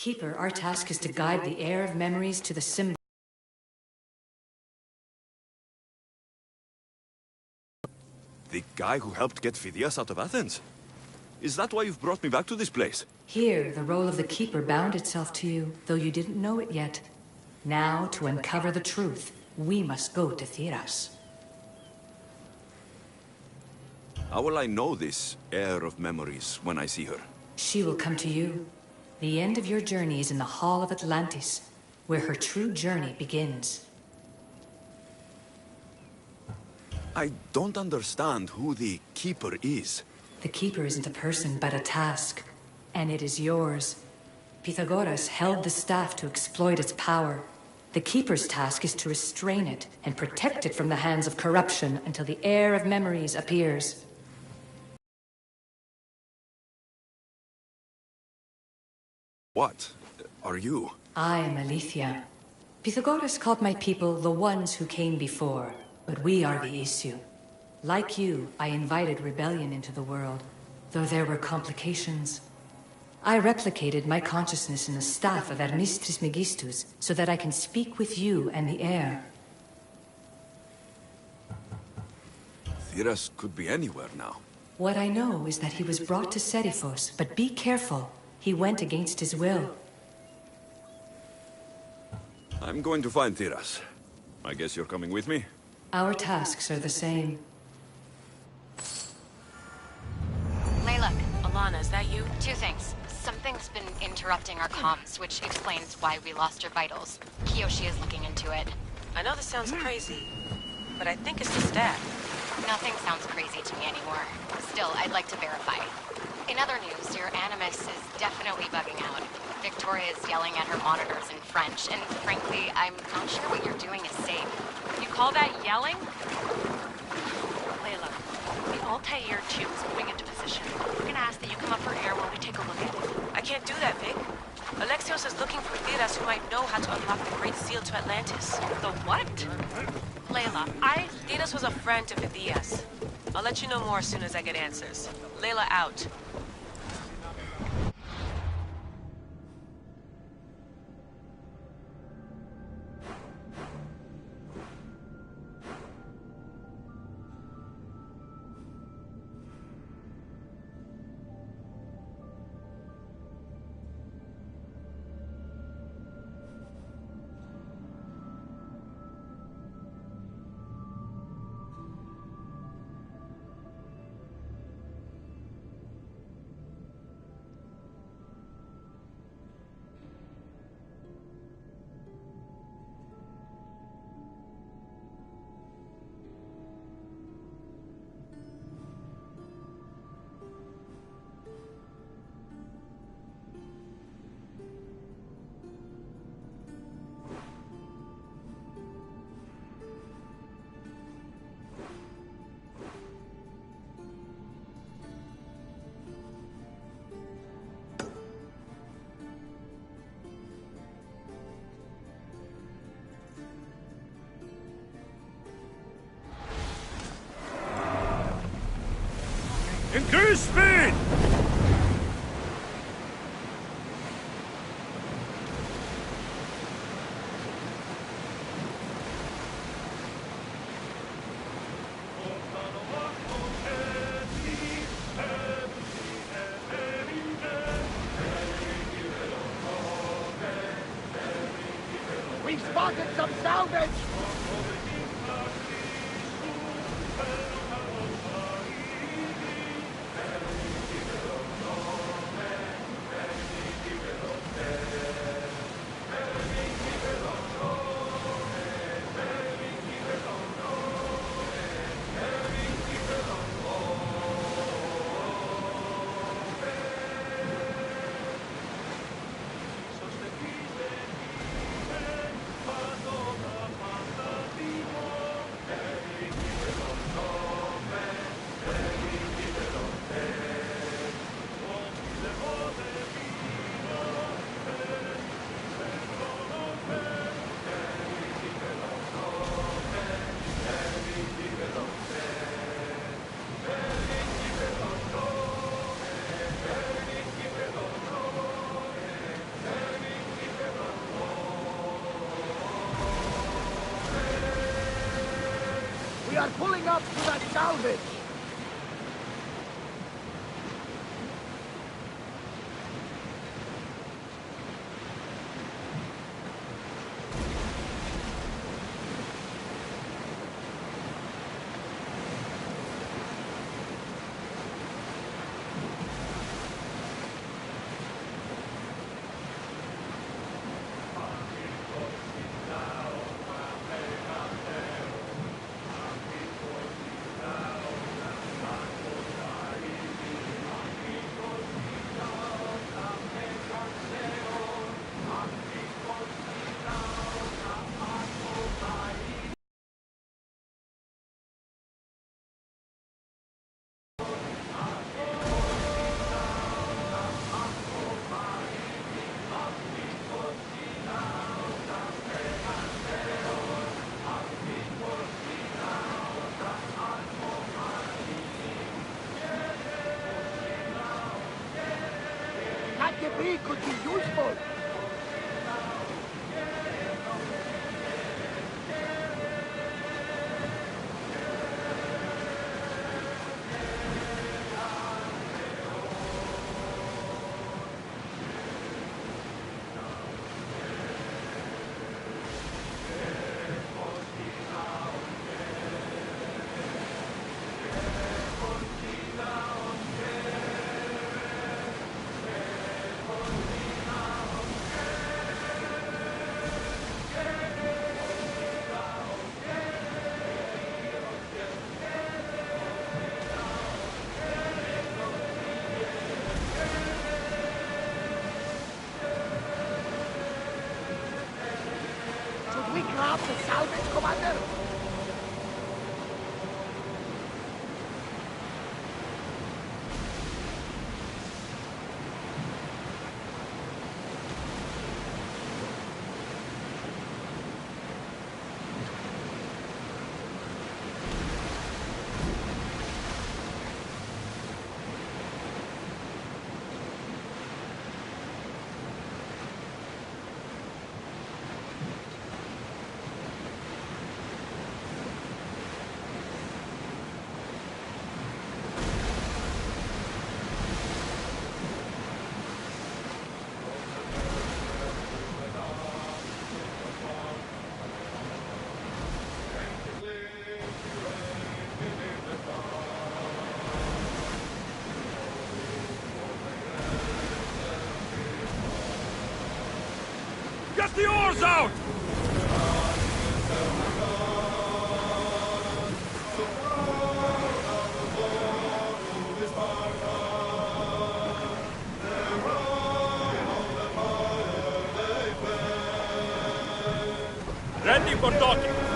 Keeper, our task is to guide the heir of memories to the symbol. The guy who helped get Phidias out of Athens? Is that why you've brought me back to this place? Here, the role of the Keeper bound itself to you, though you didn't know it yet. Now, to uncover the truth, we must go to Thiras. How will I know this heir of memories when I see her? She will come to you. The end of your journey is in the Hall of Atlantis, where her true journey begins. I don't understand who the Keeper is. The Keeper isn't a person, but a task. And it is yours. Pythagoras held the staff to exploit its power. The Keeper's task is to restrain it and protect it from the hands of corruption until the heir of memories appears. What are you? I am Aletheia. Pythagoras called my people the ones who came before, but we are the issue. Like you, I invited rebellion into the world, though there were complications. I replicated my consciousness in the staff of Hermistris Megistus so that I can speak with you and the heir. Thiras could be anywhere now. What I know is that he was brought to Seriphos, but be careful. He went against his will. I'm going to find Thiras. I guess you're coming with me? Our tasks are the same. Layla, Alana, is that you? Two things. Something's been interrupting our comms, which explains why we lost your vitals. Kiyoshi is looking into it. I know this sounds crazy, but I think it's the staff. Nothing sounds crazy to me anymore. Still, I'd like to verify. In other news, your animus is definitely bugging out. Victoria is yelling at her monitors in French, and frankly, I'm not sure what you're doing is safe. You call that yelling? Layla, the altair tube is moving into position. We're gonna ask that you come up for air while we take a look at it. I can't do that, Vic. Alexios is looking for Thiras who might know how to unlock the Great Seal to Atlantis. The what? Layla, Thiras was a friend to Phidias. I'll let you know more as soon as I get answers. Layla out. Increase speed! We've spotted some salvage! are pulling up to that salvage! That debris could be useful! Should we grab the salvage, Commander? Get the oars out! Ready for docking!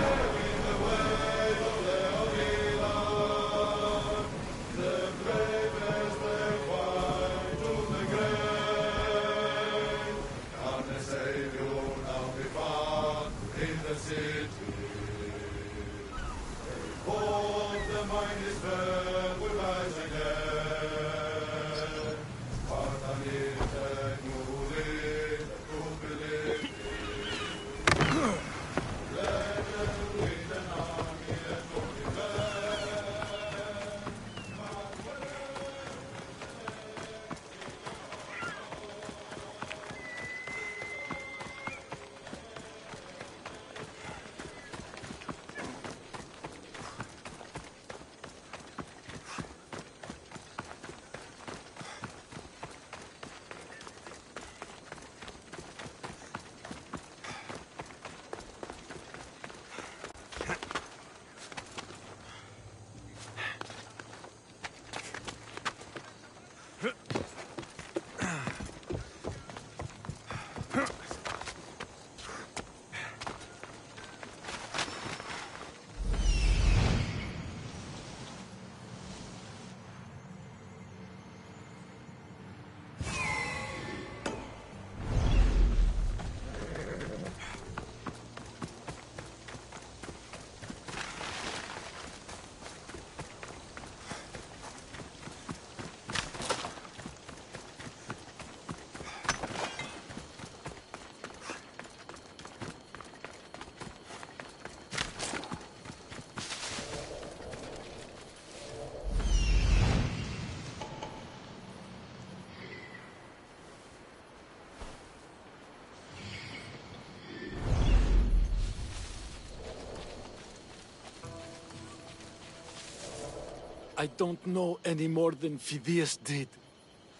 I don't know any more than Phidias did.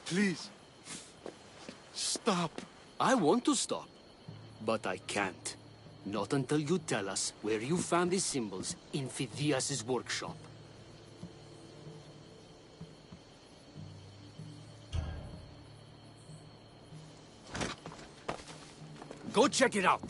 Please, stop. I want to stop, but I can't. Not until you tell us where you found these symbols in Phidias' workshop. Go check it out!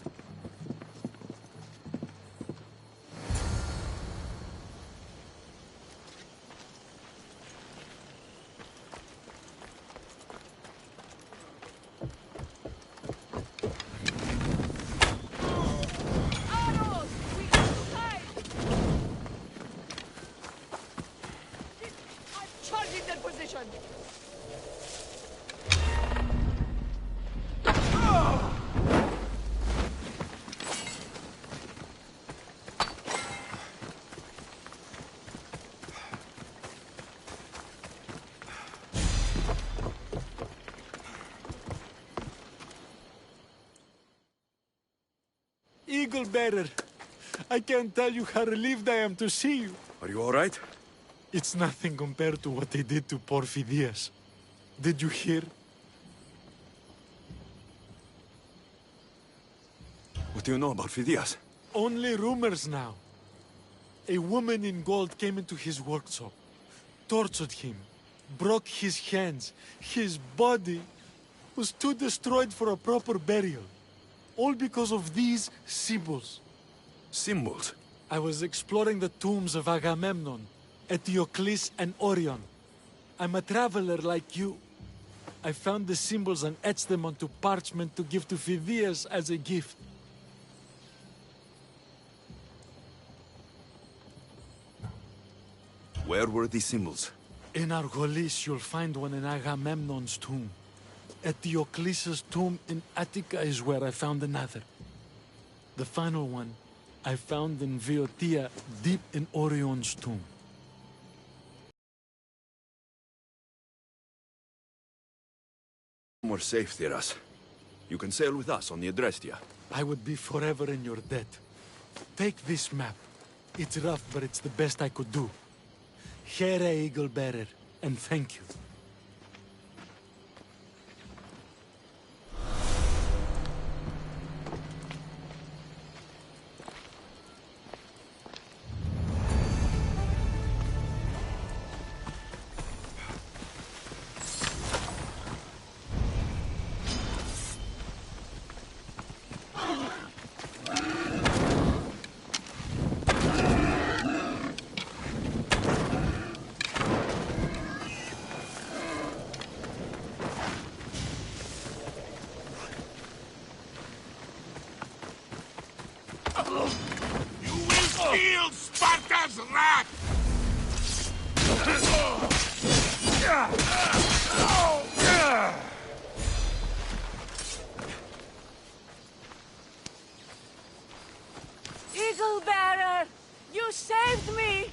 Eagle Bearer, I can't tell you how relieved I am to see you. Are you all right? It's nothing compared to what they did to poor Phidias. Did you hear? What do you know about Phidias? Only rumors now. A woman in gold came into his workshop, tortured him, broke his hands. His body was too destroyed for a proper burial. All because of these symbols. Symbols? I was exploring the tombs of Agamemnon, Eteocles, and Orion. I'm a traveler like you. I found the symbols and etched them onto parchment to give to Phidias as a gift. Where were these symbols? In Argolis, you'll find one in Agamemnon's tomb. Eteocles' tomb in Attica is where I found another. The final one I found in Viotia, deep in Orion's tomb. We're safe, Theras. You can sail with us on the Adrestia. I would be forever in your debt. Take this map. It's rough, but it's the best I could do. Here, Eagle Bearer, and thank you. You will feel Sparta's wrath! Eagle Bearer! You saved me!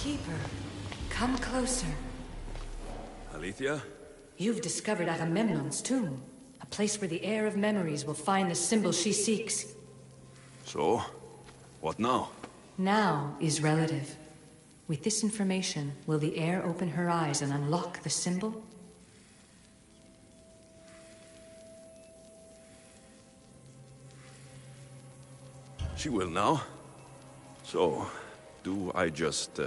Keeper, come closer. Alethea? You've discovered Agamemnon's tomb, a place where the heir of memories will find the symbol she seeks. So, what now? Now is relative. With this information, will the heir open her eyes and unlock the symbol? She will now. So, do I just,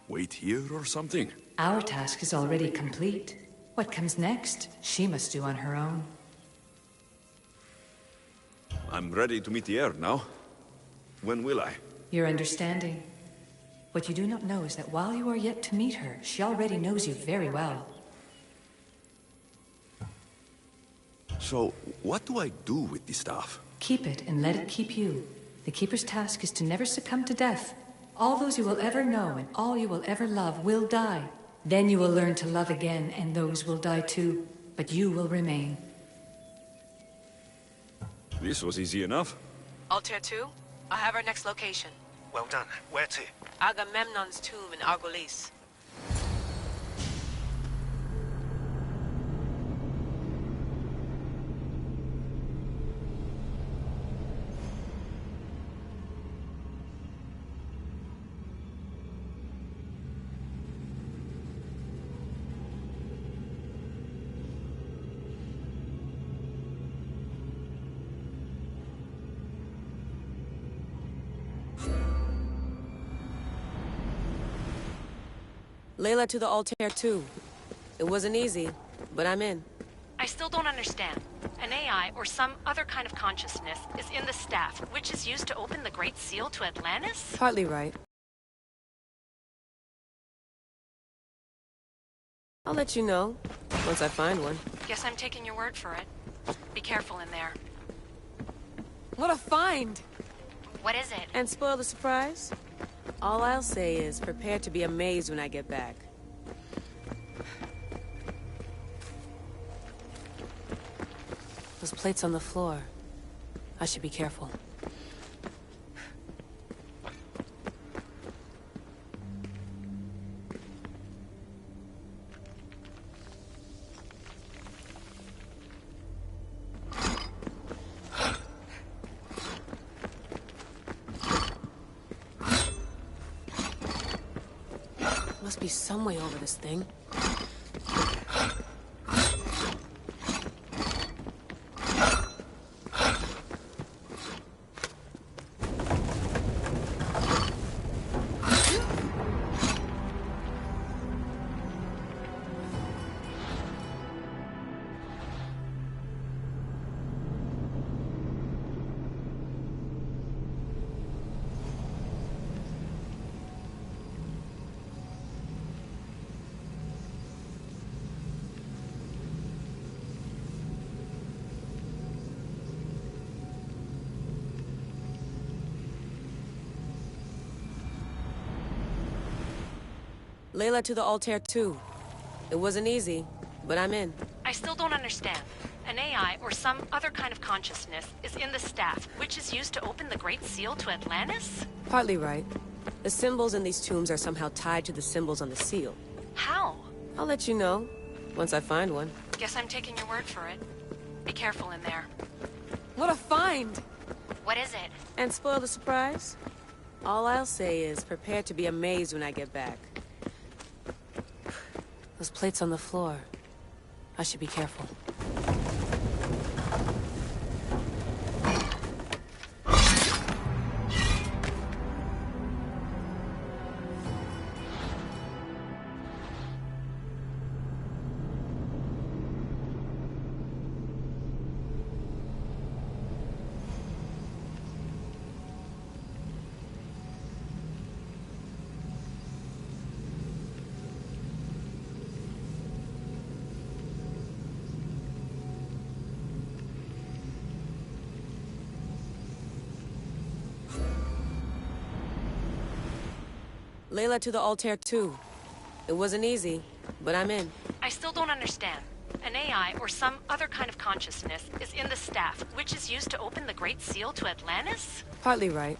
wait here or something? Our task is already complete. What comes next, she must do on her own. I'm ready to meet the heir now. When will I? Your understanding. What you do not know is that while you are yet to meet her, she already knows you very well. So, what do I do with this staff? Keep it and let it keep you. The Keeper's task is to never succumb to death. All those you will ever know and all you will ever love will die. Then you will learn to love again, and those will die too. But you will remain. This was easy enough. Altair 2, I have our next location. Well done. Where to? Agamemnon's tomb in Argolis. Layla to the Altair 2. It wasn't easy, but I'm in. I still don't understand. An AI or some other kind of consciousness is in the staff, which is used to open the Great Seal to Atlantis? Partly right. I'll let you know, once I find one. Guess I'm taking your word for it. Be careful in there. What a find! What is it? And spoil the surprise? All I'll say is, prepare to be amazed when I get back. Those plates on the floor. I should be careful. Must be some way over this thing. Layla to the Altair 2. It wasn't easy, but I'm in. I still don't understand. An AI or some other kind of consciousness is in the staff, which is used to open the Great Seal to Atlantis? Partly right. The symbols in these tombs are somehow tied to the symbols on the seal. How? I'll let you know, once I find one. Guess I'm taking your word for it. Be careful in there. What a find! What is it? And spoil the surprise? All I'll say is, prepare to be amazed when I get back. Those plates on the floor. I should be careful. Layla to the Altair 2. It wasn't easy, but I'm in. I still don't understand. An AI or some other kind of consciousness is in the staff, which is used to open the Great Seal to Atlantis? Partly right.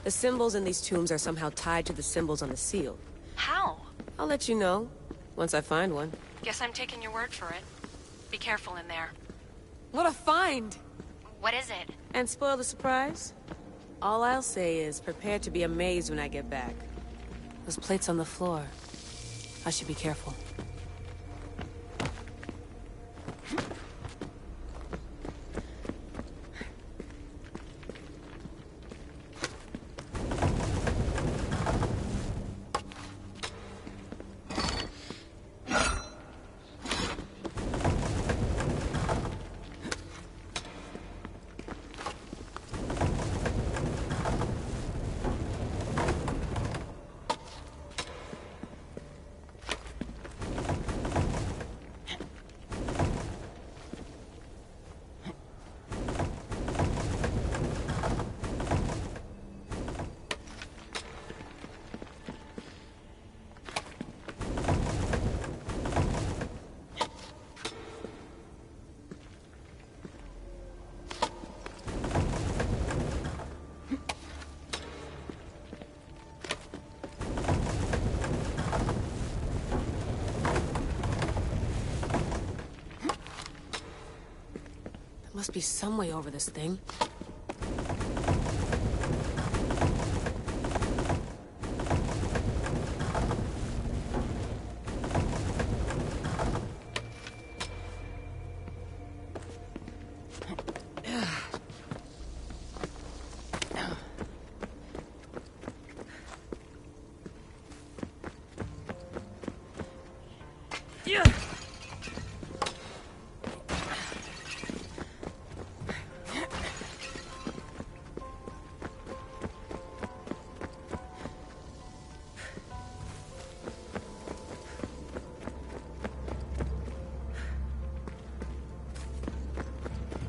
The symbols in these tombs are somehow tied to the symbols on the seal. How? I'll let you know, once I find one. Guess I'm taking your word for it. Be careful in there. What a find! What is it? And spoil the surprise? All I'll say is, prepare to be amazed when I get back. Those plates on the floor. I should be careful. Must be some way over this thing.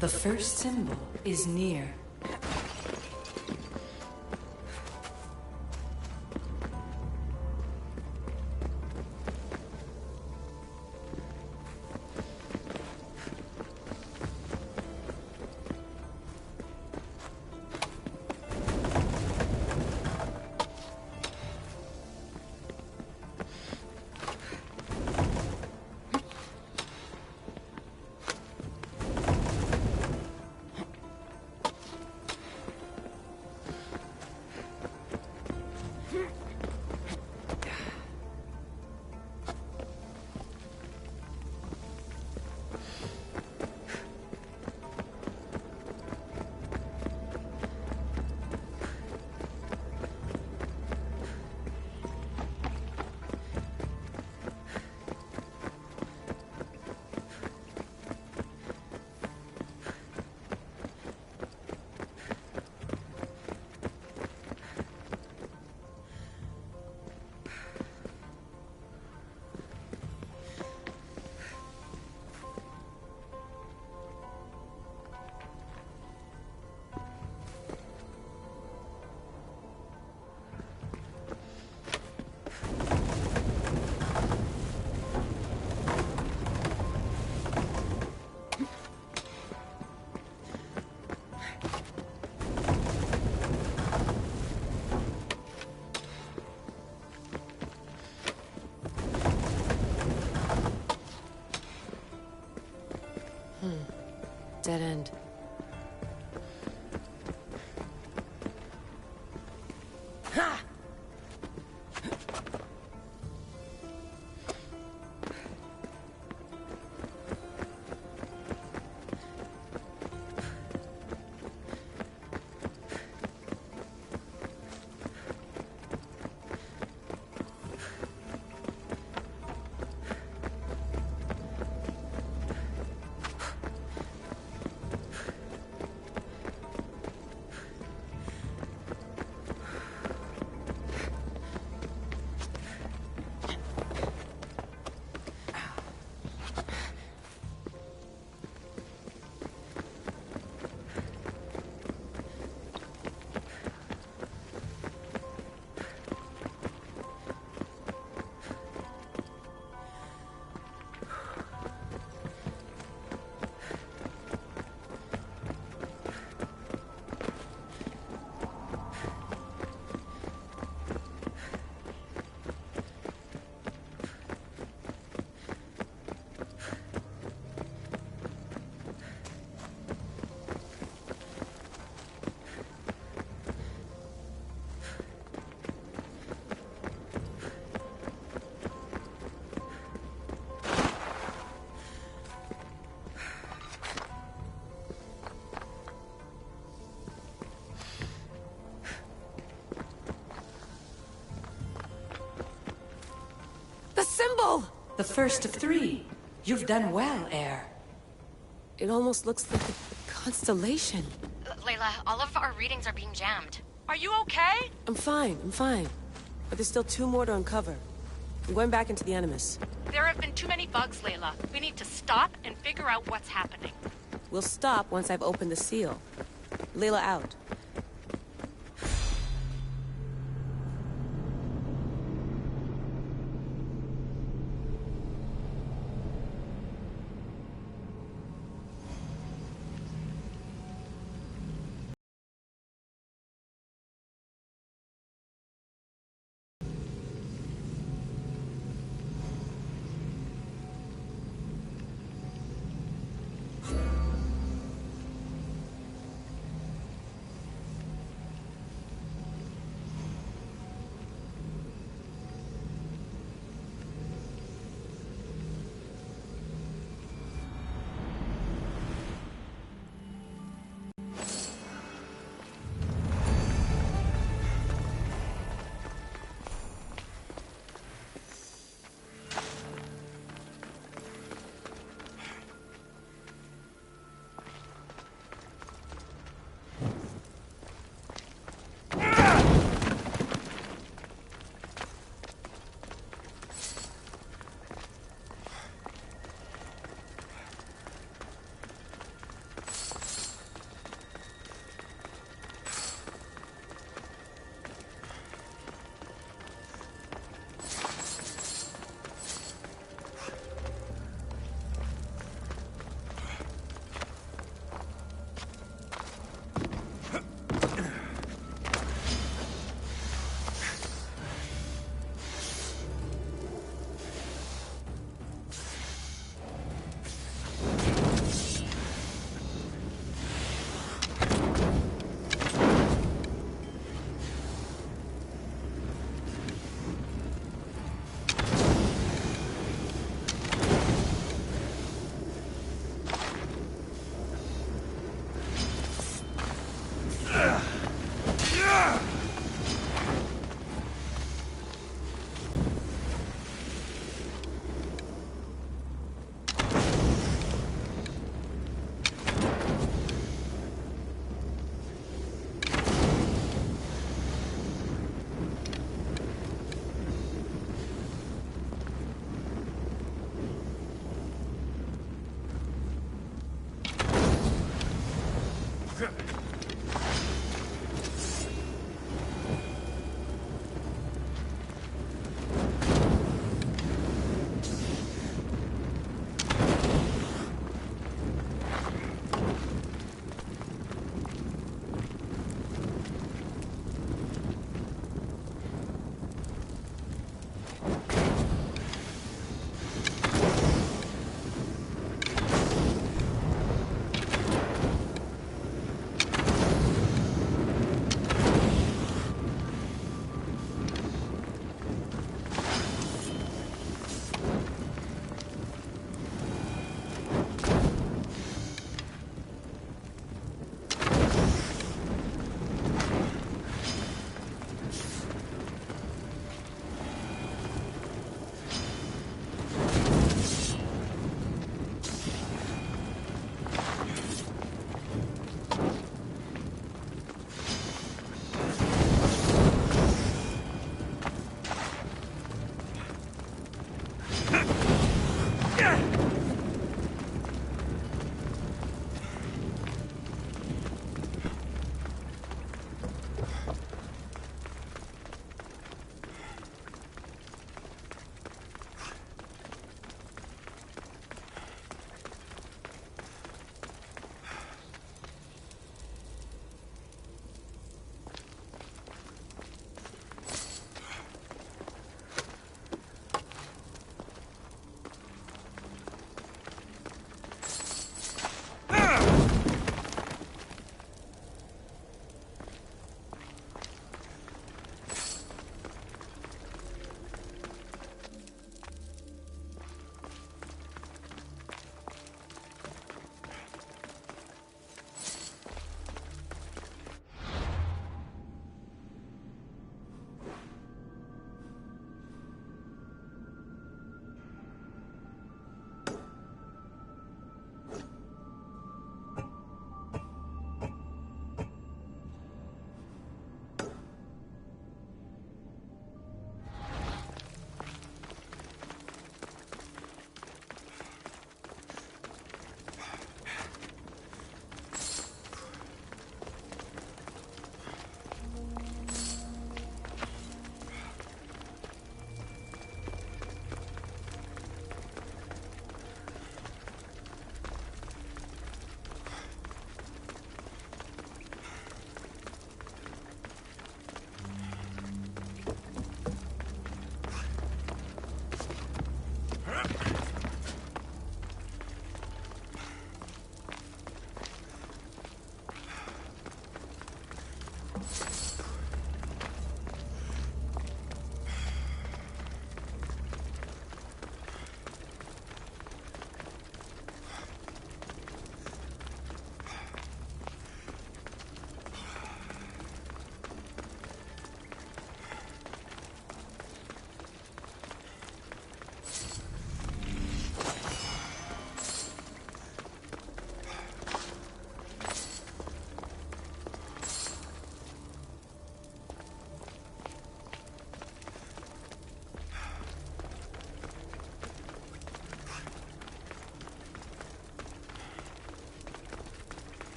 The first symbol is near. Dead end. The first of 3. You've done well, heir. It almost looks like a constellation. Layla, all of our readings are being jammed. Are you okay? I'm fine. But there's still 2 more to uncover. I'm going back into the Animus. There have been too many bugs, Layla. We need to stop and figure out what's happening. We'll stop once I've opened the seal. Layla out.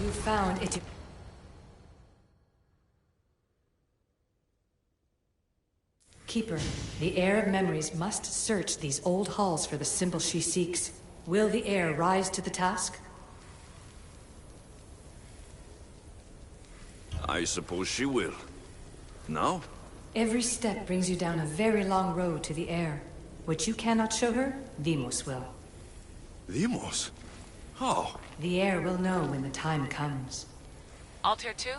You found it. Keeper, the heir of memories must search these old halls for the symbol she seeks. Will the heir rise to the task? I suppose she will. Now? Every step brings you down a very long road to the heir. What you cannot show her, Demos will. Demos? How? The heir will know when the time comes. Altair 2?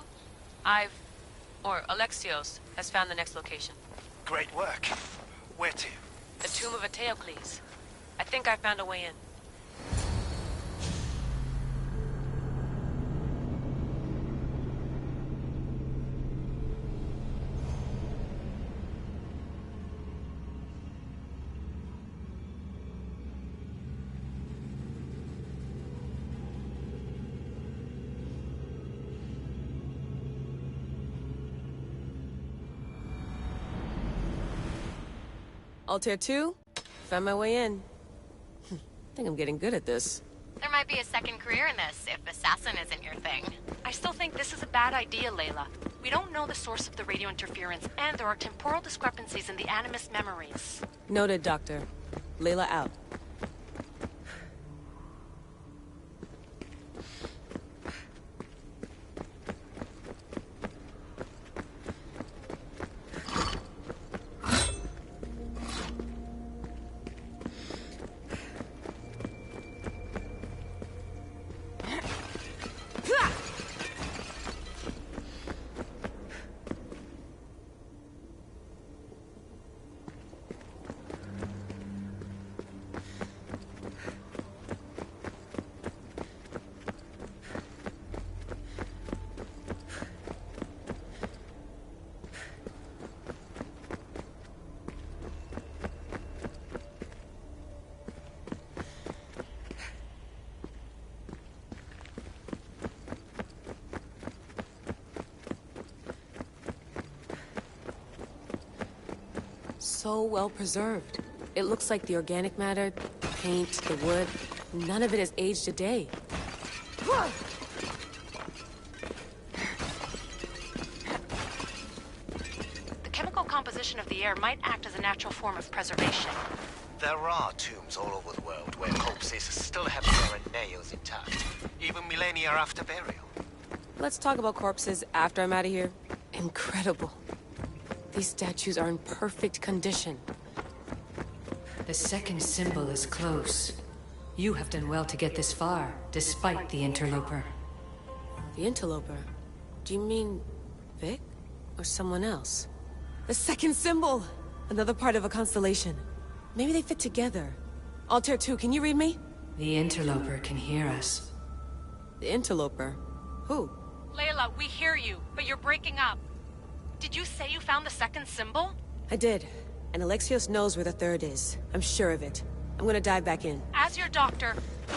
Alexios has found the next location. Great work. Where to? The tomb of Eteocles. I think I found a way in. Altair 2? Found my way in. I think I'm getting good at this. There might be a second career in this, if assassin isn't your thing. I still think this is a bad idea, Layla. We don't know the source of the radio interference, and there are temporal discrepancies in the Animus memories. Noted, Doctor. Layla out. So well preserved. It looks like the organic matter, the paint, the wood, none of it has aged a day. The chemical composition of the air might act as a natural form of preservation. There are tombs all over the world where corpses still have their nails intact, even millennia after burial. Let's talk about corpses after I'm out of here. Incredible. These statues are in perfect condition. The second symbol is close. You have done well to get this far, despite the interloper. The interloper? Do you mean Vic? Or someone else? The second symbol! Another part of a constellation. Maybe they fit together. Altair 2, can you read me? The interloper can hear us. The interloper? Who? Layla, we hear you, but you're breaking up. Did you say you found the second symbol? I did. And Alexios knows where the third is. I'm sure of it. I'm gonna dive back in. As your doctor,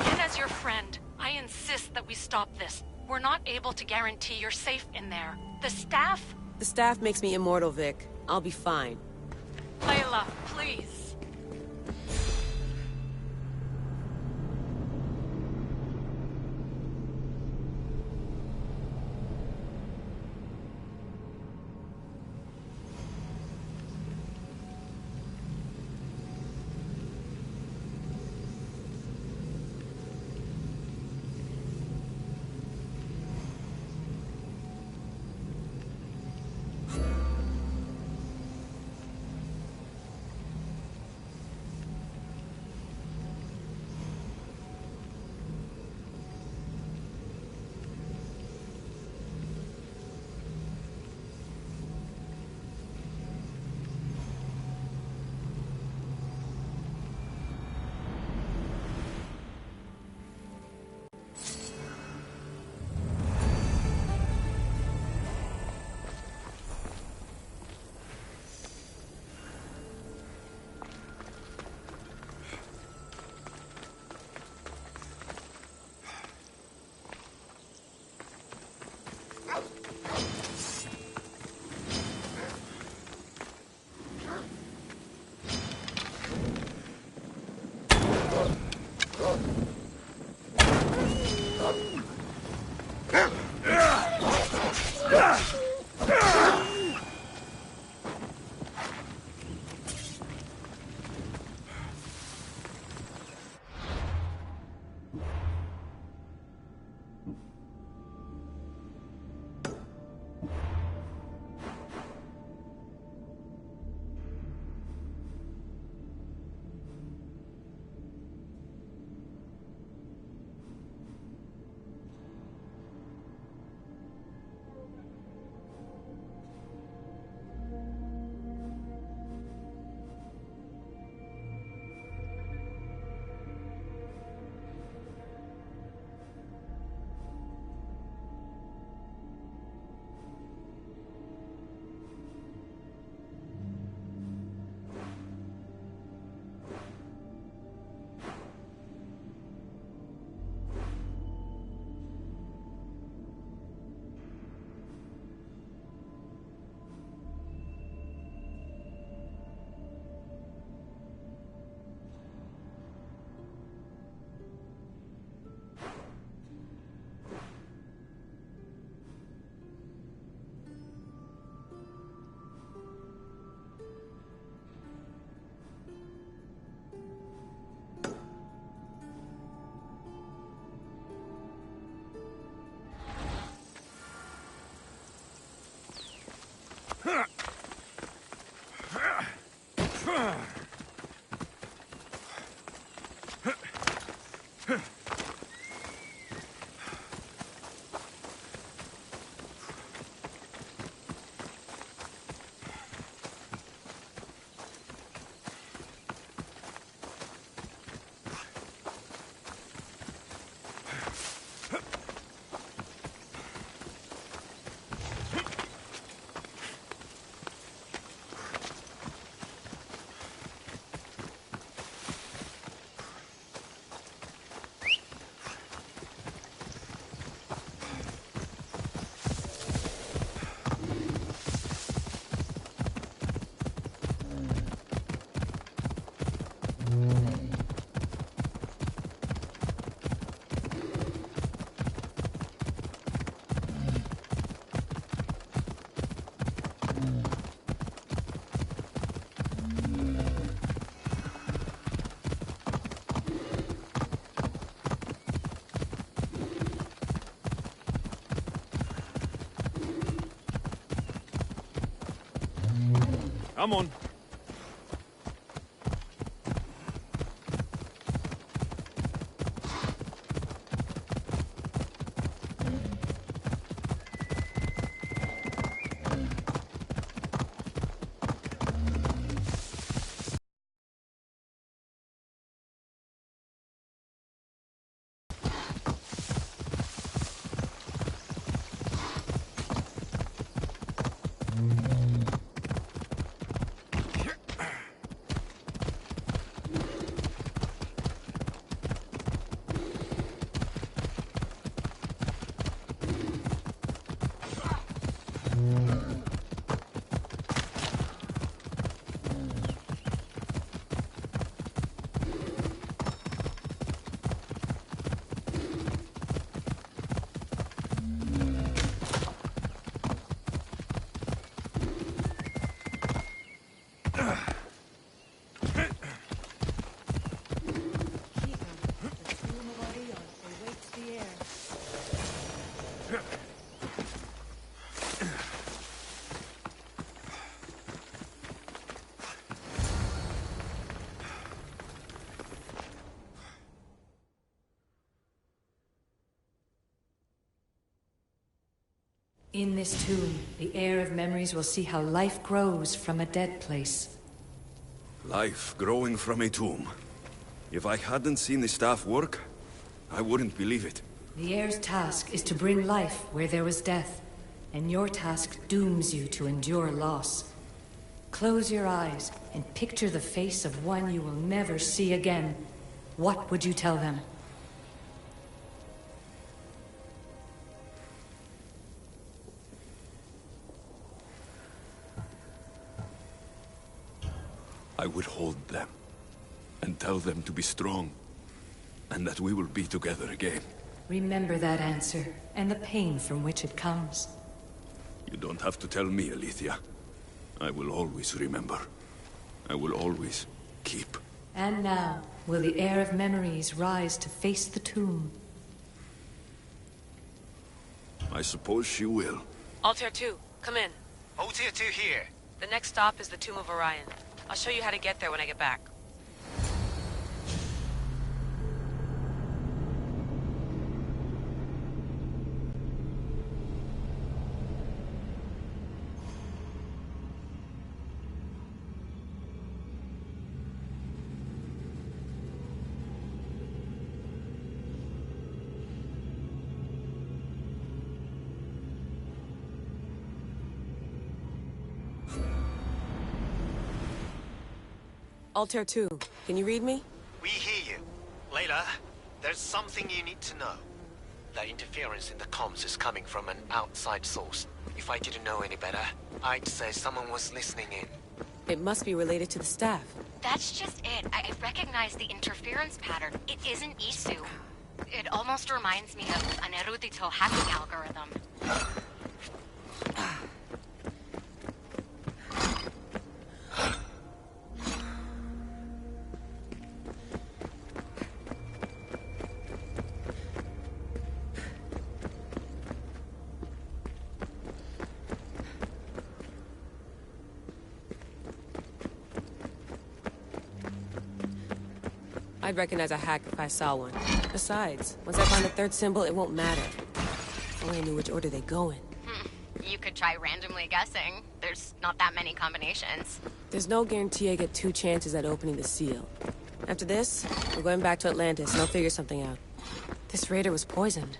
and as your friend, I insist that we stop this. We're not able to guarantee you're safe in there. The staff? The staff makes me immortal, Vic. I'll be fine. Layla, please. Come on. In this tomb, the heir of memories will see how life grows from a dead place. Life growing from a tomb. If I hadn't seen the staff work, I wouldn't believe it. The heir's task is to bring life where there was death, and your task dooms you to endure loss. Close your eyes and picture the face of one you will never see again. What would you tell them? I would hold them, and tell them to be strong, and that we will be together again. Remember that answer, and the pain from which it comes. You don't have to tell me, Alethea. I will always remember. I will always keep. And now, will the heir of memories rise to face the tomb? I suppose she will. Altair 2, come in. Altair 2 here. The next stop is the Tomb of Orion. I'll show you how to get there when I get back. Altair 2, can you read me? We hear you. Layla, there's something you need to know. The interference in the comms is coming from an outside source. If I didn't know any better, I'd say someone was listening in. It must be related to the staff. That's just it. I recognize the interference pattern. It isn't Isu. It almost reminds me of an erudito hacking algorithm. I'd recognize a hack if I saw one. Besides, once I find the third symbol, it won't matter. If only I knew which order they go in. You could try randomly guessing. There's not that many combinations. There's no guarantee I get 2 chances at opening the seal. After this, we're going back to Atlantis and I'll figure something out. This raider was poisoned.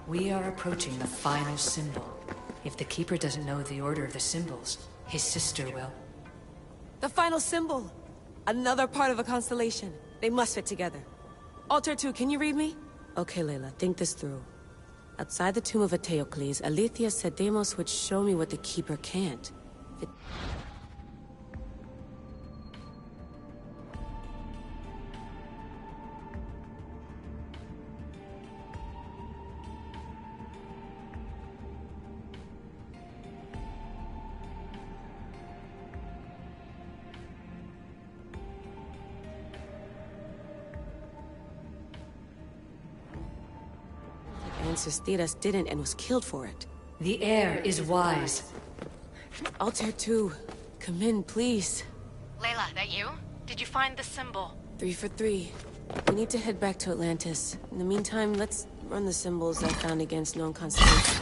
We are approaching the final symbol. If the Keeper doesn't know the order of the symbols, his sister will. The final symbol! Another part of a constellation. They must fit together. Alter 2, can you read me? Okay, Layla, think this through. Outside the tomb of Eteocles, Alethea said Deimos would show me what the Keeper can't. Ancestors didn't and was killed for it. The heir is wise. Altair 2, come in, please. Layla, that you? Did you find the symbol? 3 for 3. We need to head back to Atlantis. In the meantime, let's run the symbols I found against known constellations.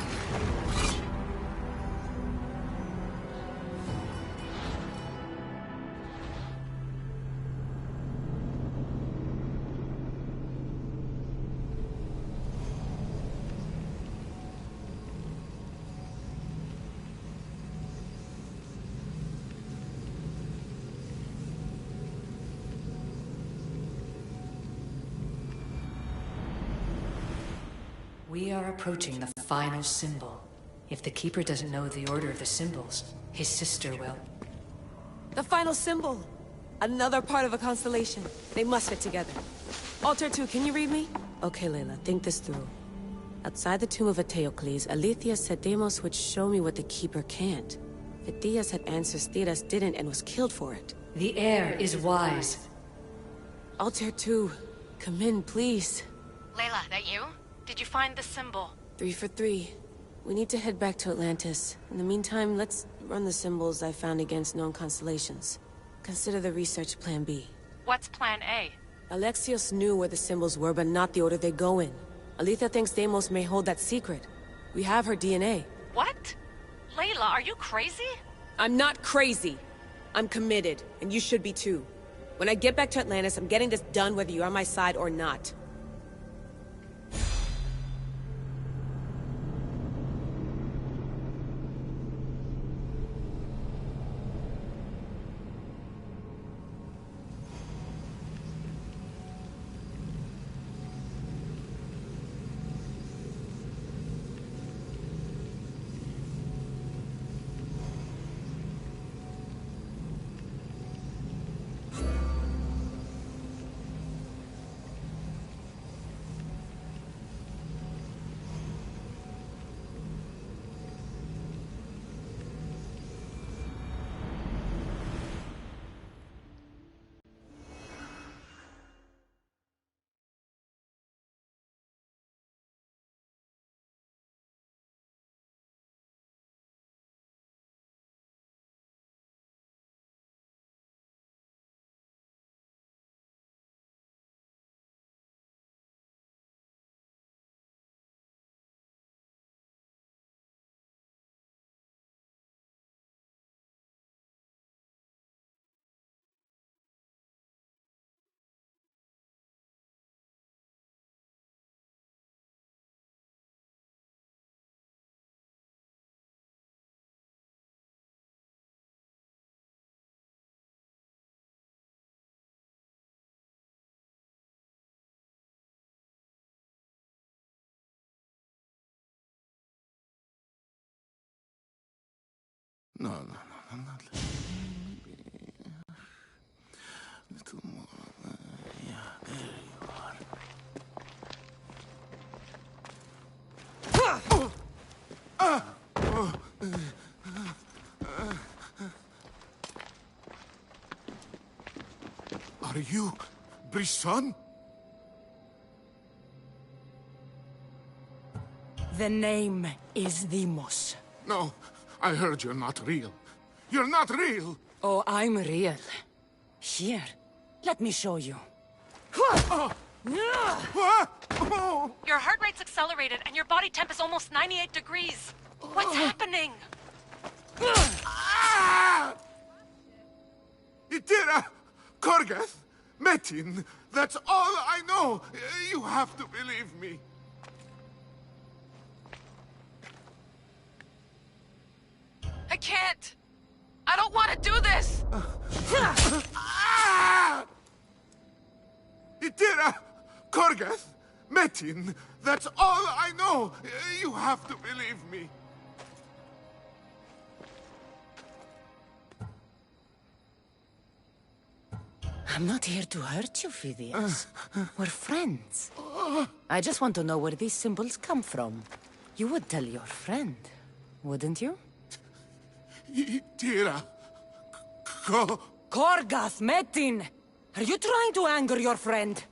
We are approaching the final symbol. If the Keeper doesn't know the order of the symbols, his sister will. The final symbol! Another part of a constellation. They must fit together. Alter 2, can you read me? Okay, Layla, think this through. Outside the tomb of Eteocles, Alethea said Deimos would show me what the Keeper can't. Phidias had ancestors didn't and was killed for it. The heir is wise. Altair 2, come in, please. Layla, that you? Did you find the symbol? 3 for 3. We need to head back to Atlantis. In the meantime, let's run the symbols I found against known constellations. Consider the research plan B. What's plan A? Alexios knew where the symbols were, but not the order they go in. Aletha thinks Deimos may hold that secret. We have her DNA. What? Layla, are you crazy? I'm not crazy. I'm committed, and you should be too. When I get back to Atlantis, I'm getting this done whether you're on my side or not. No, not little more. Yeah, there you are. Are you Brisson? The name is Deimos. No, I heard you're not real. You're not real! Oh, I'm real. Here, let me show you. What? Oh. Your heart rate's accelerated and your body temp is almost 98 degrees. What's happening? Itira! Korgath! Metin! That's all I know! You have to believe me. can't! I don't want to do this! Itira! Korgath! Metin! That's all I know! You have to believe me. I'm not here to hurt you, Phidias. We're friends. I just want to know where these symbols come from. You would tell your friend, wouldn't you? Itira! Korgath, Metin! Are you trying to anger your friend?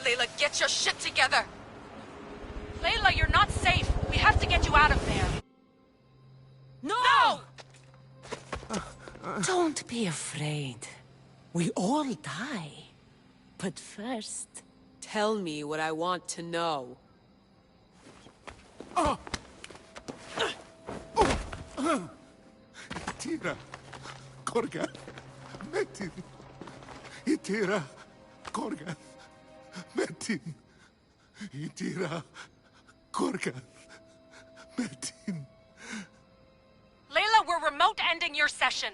Layla, get your shit together! Layla, you're not safe. We have to get you out of there. No! Don't be afraid. We all die. But first... Tell me what I want to know. Itira! Korgath! Metin! Itira! Korgath! Metin! Itira! Korgath! Metin! Layla, we're remote ending your session.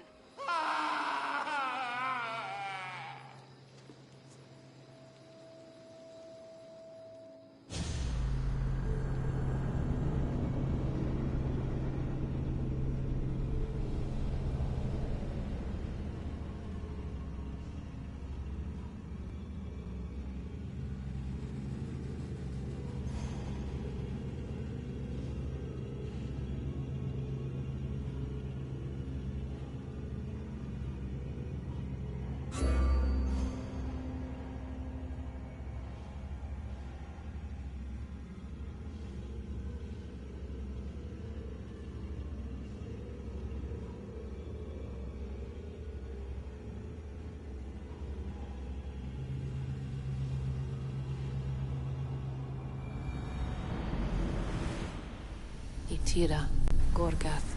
Itira, Korgath,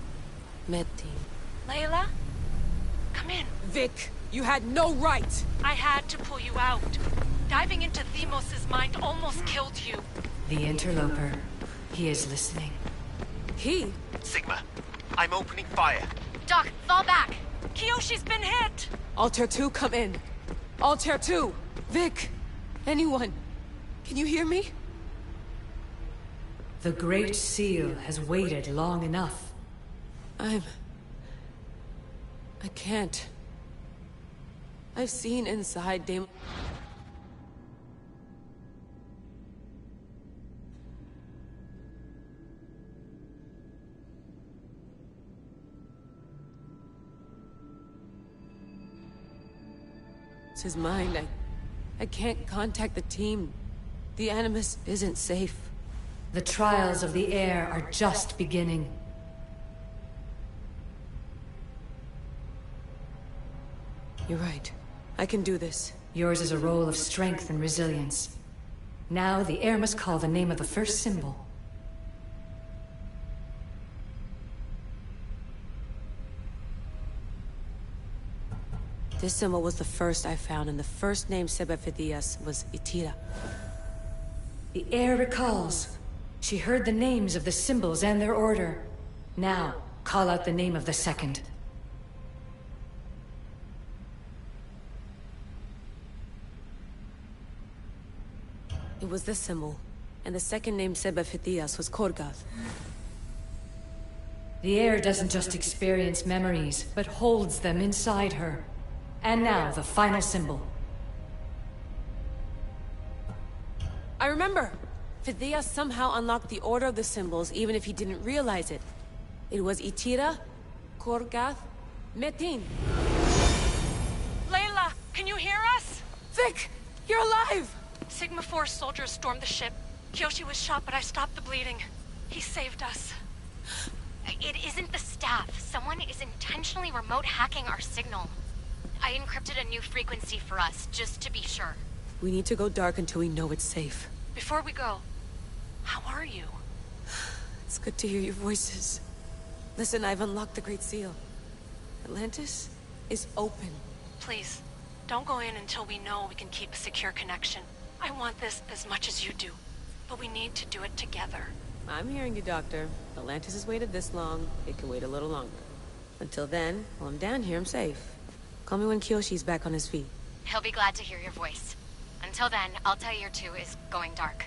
Metin. Layla? Come in. Vic, you had no right! I had to pull you out. Diving into Themos' mind almost killed you. The interloper. He is listening. He? Sigma, I'm opening fire. Doc, fall back. Kiyoshi's been hit! Altair 2, come in. Altair 2! Vic! Anyone! Can you hear me? The Great Seal has waited long enough. I can't. I've seen inside Dame... It's his mind. I can't contact the team. The Animus isn't safe. The trials of the air are just beginning. You're right. I can do this. Yours is a role of strength and resilience. Now the air must call the name of the first symbol. This symbol was the first I found, and the first name said by Phidias was Itira. The air recalls. She heard the names of the symbols and their order. Now, call out the name of the second. It was this symbol, and the second name said by Phidias was Korgath. The air doesn't just experience memories, but holds them inside her. And now, the final symbol. I remember! Phidias somehow unlocked the order of the symbols, even if he didn't realize it. It was Itira, Korgath, Metin. Layla, can you hear us? Vic! You're alive! Sigma 4 soldiers stormed the ship. Kyoshi was shot, but I stopped the bleeding. He saved us. It isn't the staff. Someone is intentionally remote hacking our signal. I encrypted a new frequency for us, just to be sure. We need to go dark until we know it's safe. Before we go, how are you? It's good to hear your voices. Listen, I've unlocked the Great Seal. Atlantis is open. Please, don't go in until we know we can keep a secure connection. I want this as much as you do, but we need to do it together. I'm hearing you, Doctor. Atlantis has waited this long. It can wait a little longer. Until then, while I'm down here, I'm safe. Call me when Kyoshi's back on his feet. He'll be glad to hear your voice. Until then, Altair 2 is going dark.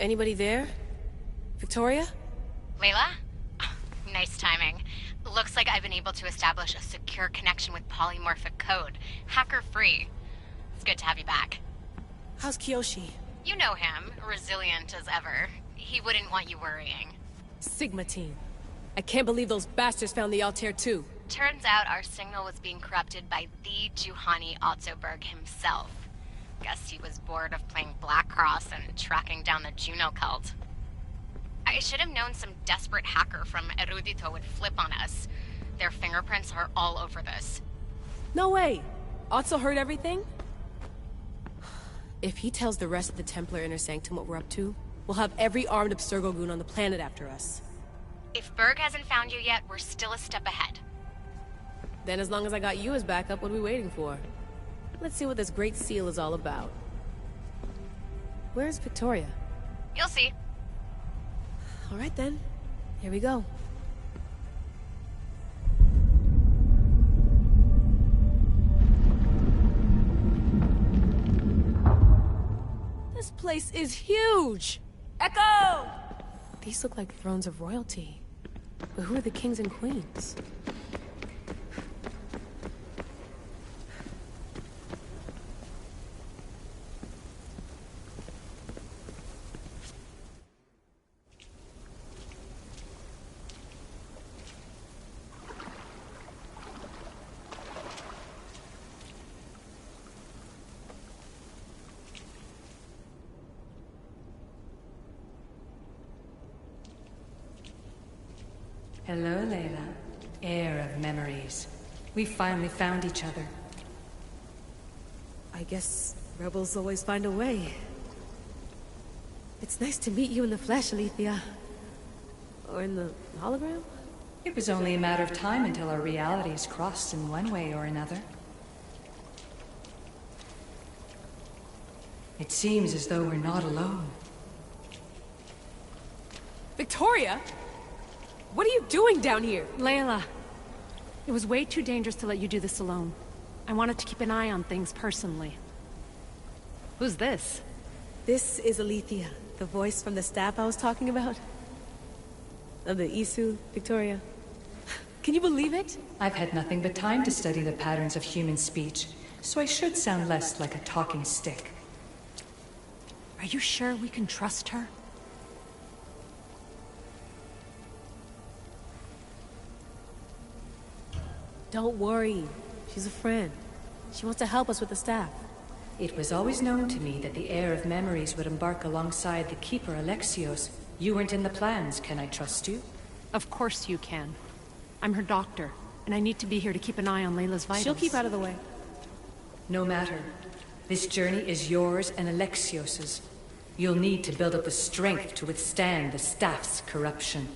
Anybody there? Victoria? Layla? Nice timing. Looks like I've been able to establish a secure connection with polymorphic code. Hacker-free. It's good to have you back. How's Kyoshi? You know him, resilient as ever. He wouldn't want you worrying. Sigma team. I can't believe those bastards found the Altair 2. Turns out our signal was being corrupted by the Juhani Otzoberg himself. Guess he was bored of playing Black Cross and tracking down the Juno cult. I should have known some desperate hacker from Erudito would flip on us. Their fingerprints are all over this. No way! Otso heard everything? If he tells the rest of the Templar Inner Sanctum what we're up to, we'll have every armed Abstergo goon on the planet after us. If Berg hasn't found you yet, we're still a step ahead. Then as long as I got you as backup, what are we waiting for? Let's see what this Great Seal is all about. Where's Victoria? You'll see. All right then. Here we go. This place is huge! Echo! These look like thrones of royalty. But who are the kings and queens? Hello, Layla. Heir of memories. We finally found each other. I guess rebels always find a way. It's nice to meet you in the flesh, Alethea. Or in the hologram? It was only a matter of time until our realities crossed in one way or another. It seems as though we're not alone. Victoria? What are you doing down here? Layla, it was way too dangerous to let you do this alone. I wanted to keep an eye on things personally. Who's this? This is Alethea, the voice from the staff I was talking about. Of the Isu, Victoria. Can you believe it? I've had nothing but time to study the patterns of human speech, so I should sound less like a talking stick. Are you sure we can trust her? Don't worry. She's a friend. She wants to help us with the staff. It was always known to me that the heir of memories would embark alongside the Keeper Alexios. You weren't in the plans. Can I trust you? Of course you can. I'm her doctor, and I need to be here to keep an eye on Layla's vitals. She'll keep out of the way. No matter. This journey is yours and Alexios's. You'll need to build up the strength to withstand the staff's corruption.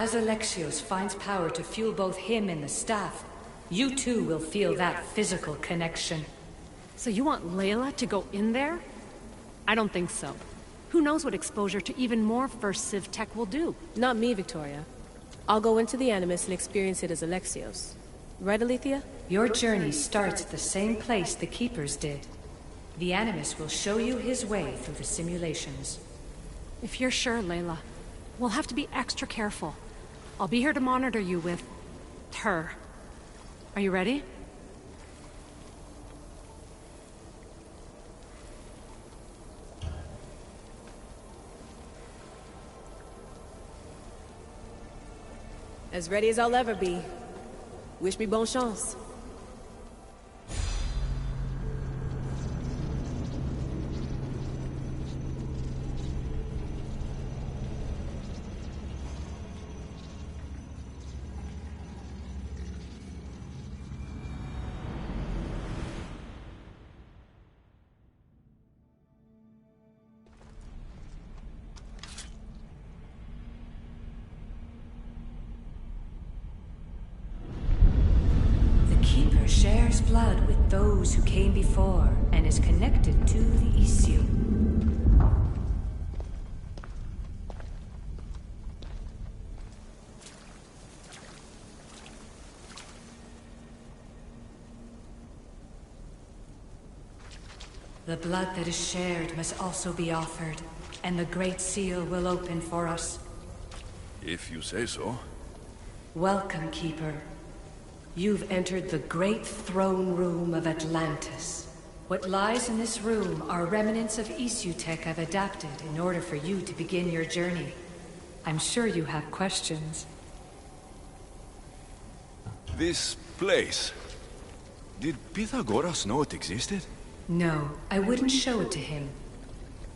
As Alexios finds power to fuel both him and the staff, you too will feel that physical connection. So you want Layla to go in there? I don't think so. Who knows what exposure to even more First Civ tech will do? Not me, Victoria. I'll go into the Animus and experience it as Alexios. Right, Alethea? Your journey starts at the same place the Keepers did. The Animus will show you his way through the simulations. If you're sure, Layla, we'll have to be extra careful. I'll be here to monitor you with... her. Are you ready? As ready as I'll ever be. Wish me bonne chance. Shares blood with those who came before and is connected to the issue. The blood that is shared must also be offered, and the Great Seal will open for us. If you say so. Welcome, Keeper. You've entered the great throne room of Atlantis. What lies in this room are remnants of issue tech I've adapted in order for you to begin your journey. I'm sure you have questions. This place... Did Pythagoras know it existed? No, I wouldn't show it to him.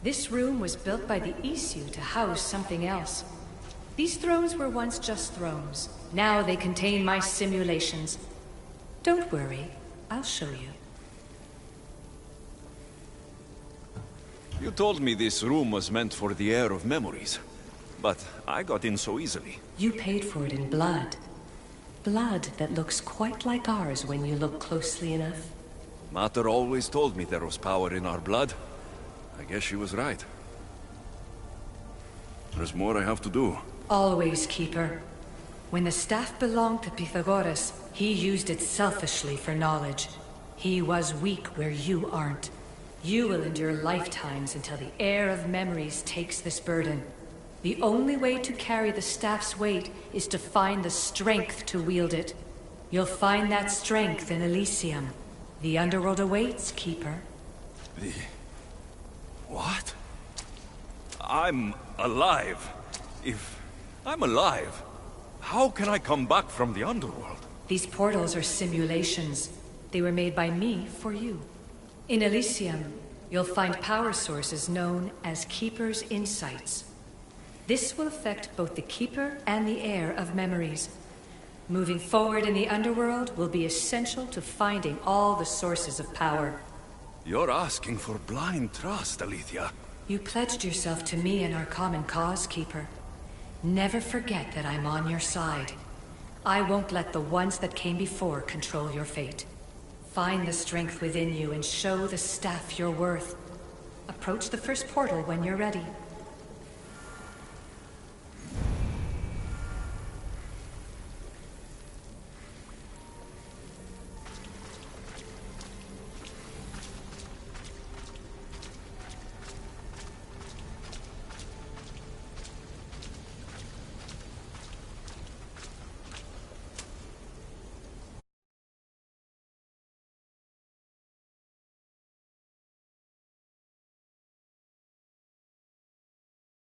This room was built by the issue to house something else. These thrones were once just thrones. Now they contain my simulations. Don't worry, I'll show you. You told me this room was meant for the heir of memories. But I got in so easily. You paid for it in blood. Blood that looks quite like ours when you look closely enough. Mater always told me there was power in our blood. I guess she was right. There's more I have to do. Always, Keeper. When the staff belonged to Pythagoras, he used it selfishly for knowledge. He was weak where you aren't. You will endure lifetimes until the heir of memories takes this burden. The only way to carry the staff's weight is to find the strength to wield it. You'll find that strength in Elysium. The underworld awaits, Keeper. The... what? I'm alive. If I'm alive, how can I come back from the underworld? These portals are simulations. They were made by me for you. In Elysium, you'll find power sources known as Keeper's Insights. This will affect both the Keeper and the heir of memories. Moving forward in the underworld will be essential to finding all the sources of power. You're asking for blind trust, Alethea. You pledged yourself to me and our common cause, Keeper. Never forget that I'm on your side. I won't let the ones that came before control your fate. Find the strength within you and show the staff your worth. Approach the first portal when you're ready.